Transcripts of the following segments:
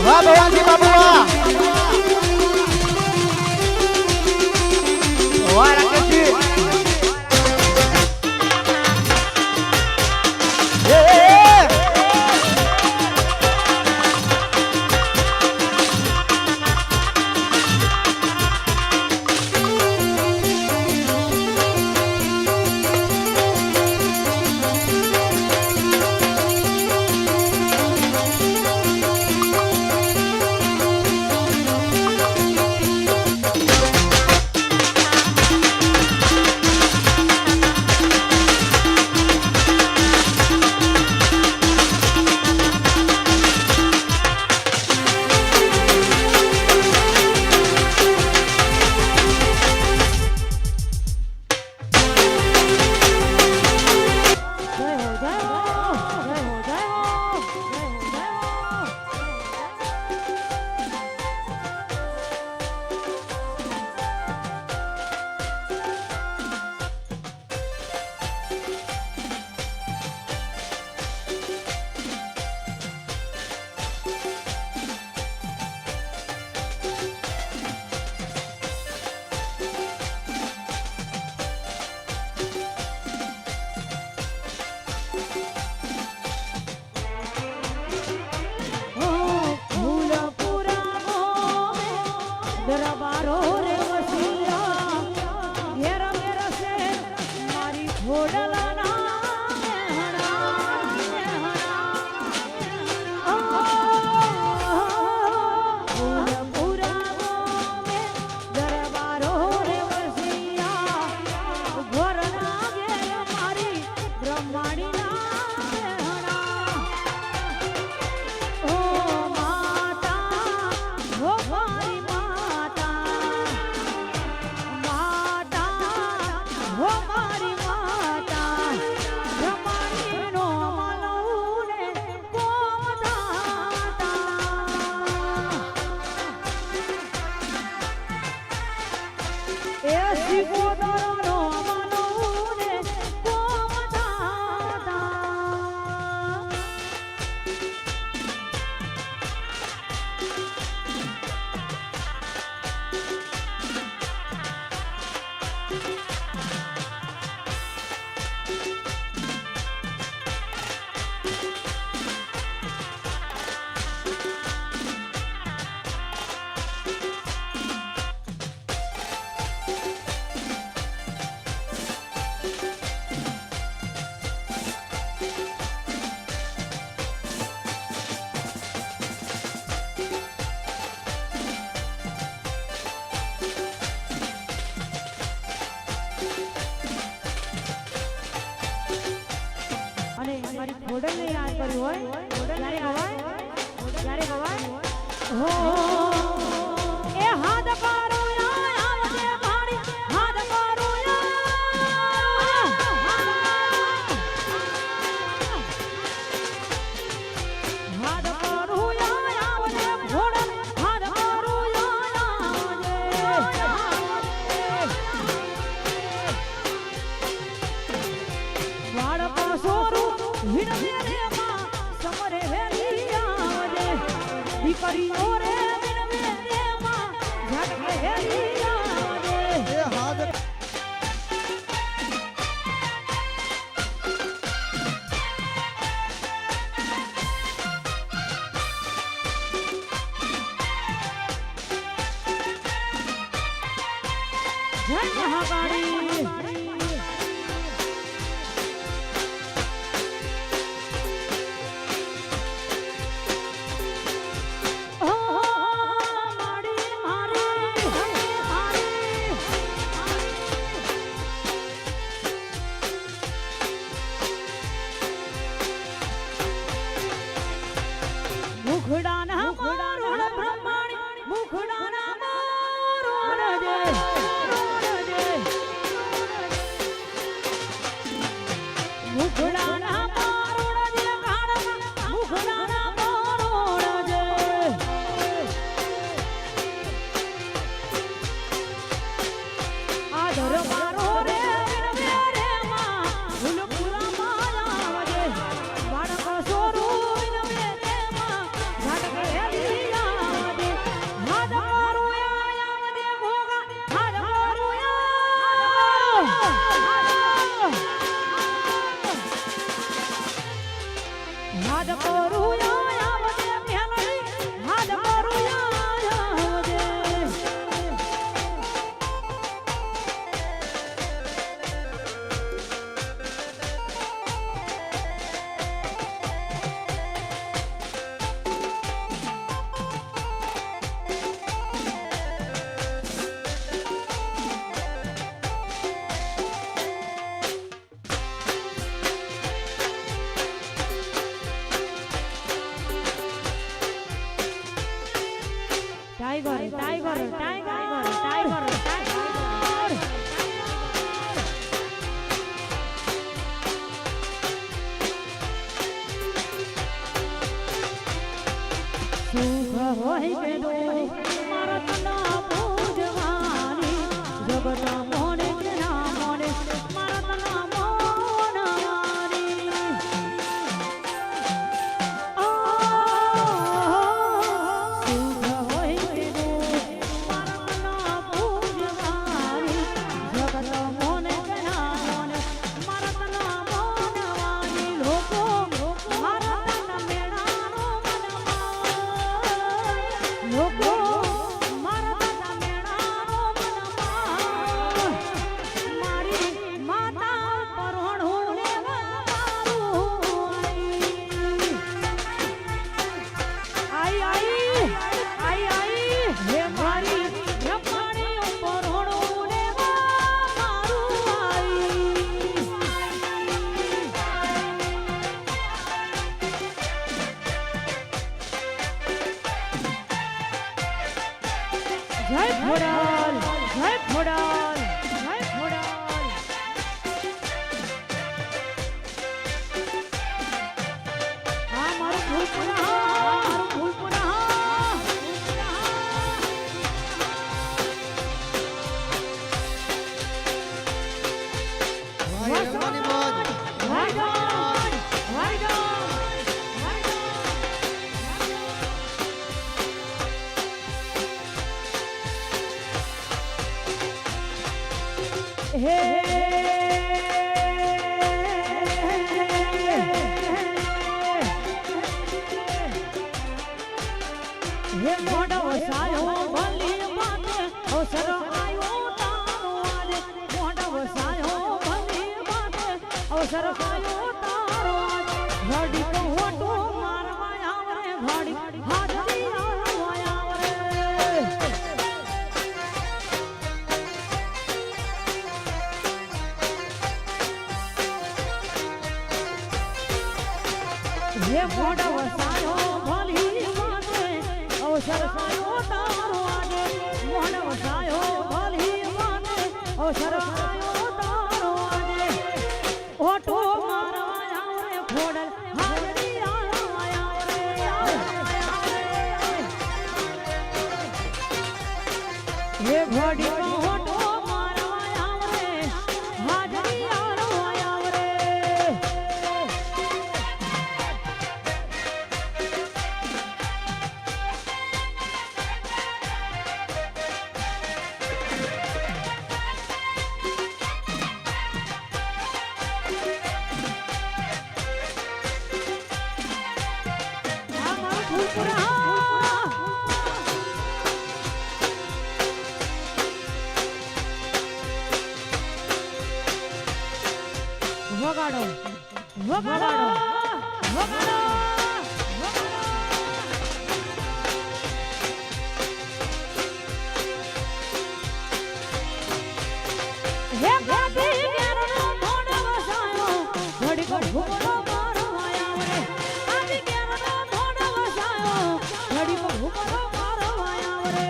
વાહ ભવાનજી બાબુ વાહ વાહ રાકેશજી ઘોડલને યાદ કર્યું હોય ક્યારે ગવાય હો એ હાથ પારો આવજે મારી હાથ પારો હાથ પારો આવજે ઘોડલ હાથ પારો આવજે વાળ પાસોરું વિનમે રે માં સમરે વેલી આવજે દીકરીઓ રે વિનમે રે માં ઝટકે હેલી આવજે એ હાથ જય મહાકાળી મુખડાના મારો બ્રહ્માણી મુખડાના મારો રજે tiger tiger tiger tiger tiger સુખ હોય કે દુઃખ મારા તના પૂજવાની જગત મોને કે ના મોને મારા તના મોનવાની સુખ હોય કે દુઃખ મારા તના પૂજવાની જગત મોને કે ના મોને મારા તના મોનવાની લોકો મારા તના મેળાનો લોકો મારા દાદા મેળાનો મનમાં મારી માતા પરોણું લેવા મારું આઈ હે મારી રપાણી પરોણું લેવા મારું જય ખોડાલ જય ખોડાલ જય ખોડાલ આ મારું ફૂલપુરા મારું ફૂલપુરા ભાઈ રમવાની મોજ વાઈડન વાઈડન હે મોઢો સાયો ભલી માતે અવસર આયો તારો આજે મોઢો સાયો ભલી માતે અવસર આયો તારો આજે ઘડી તો હોટો મારવા આવરે ઘડી હાજરી આવવા આવરે હે મોઢો સાયો ભલી માતે અવસર આયો તારો આજે મોઢો સાયો ભલી માતે અવસર આયો તારો આજે ઓટો મારવા આવરે ખોડલ હાજરી આવવા આવરે હે ઘડી કો ઓટો મારવા આવરે હાજરી આવવા આવરે આ મારું ફૂલપુરા વગાડો વગાડો વગાડો હે ગાદી કેરનો થોડો વસાયો ઘડી કો ભૂમરો મારવા આવરે ગાદી કેરનો થોડો વસાયો ઘડી કો ભૂમરો મારવા આવરે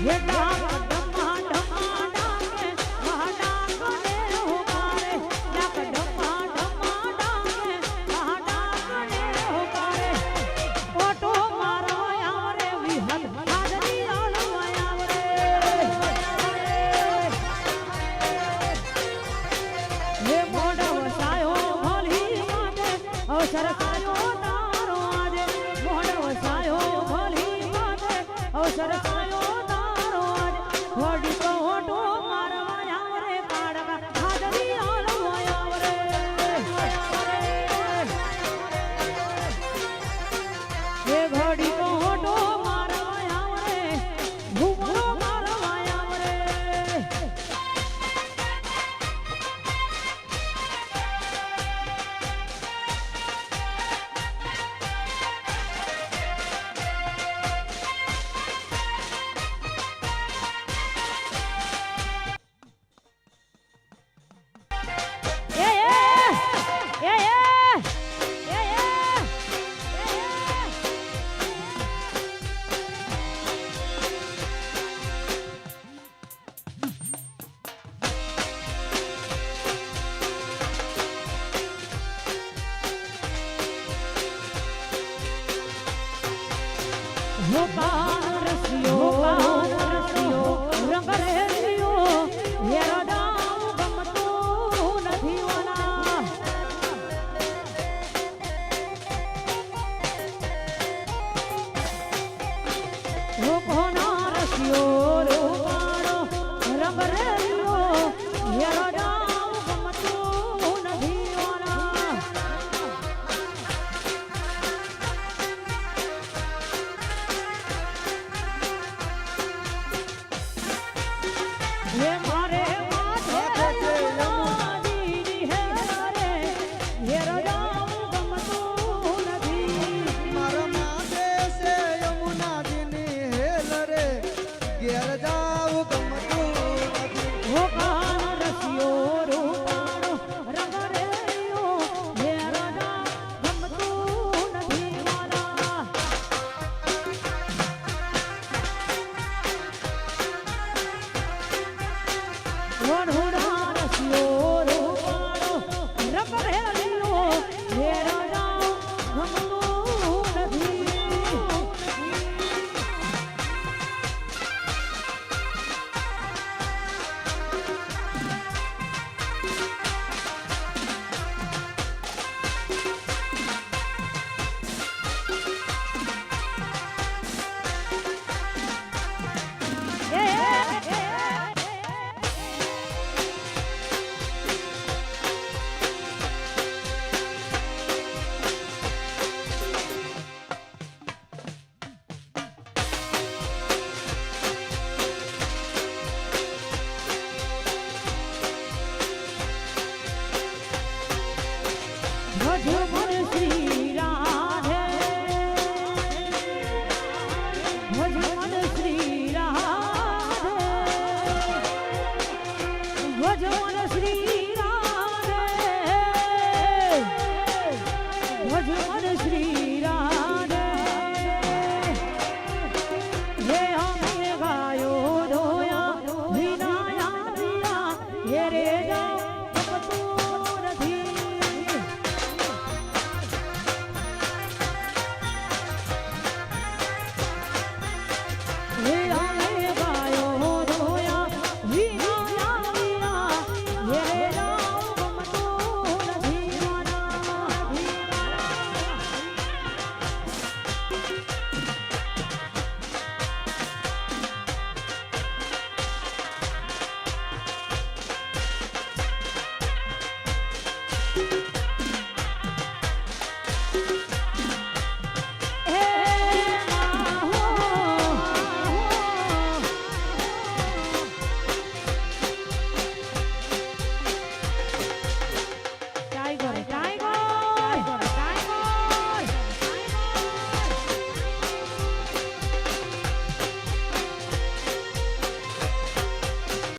હે ડાક ડમ્મા ડમ્મા ડાકે મહાડા કોને હોકારે ડાક ડમ્મા ડમ્મા ડાકે મહાડા કોને હોકારે ઓટો મારવા આવરે વિહલ હાજરી આલવા આવરે હે મોઢો વસાયો ભલી માતે અવસર આયો તારો આજે મોઢો વસાયો ભલી માતે અવસર આયો તારો આજે ઘડી કો ઓટો મારવા આવરે કાળકા હાજરી આલવા આવરે હે ઘડી કો ઓટો મારવા આવરે ભૂમરો મારવા આવરે રંગ રેલિયો હેરડાઉ ગમતું નથી વાલા કોના રસિયો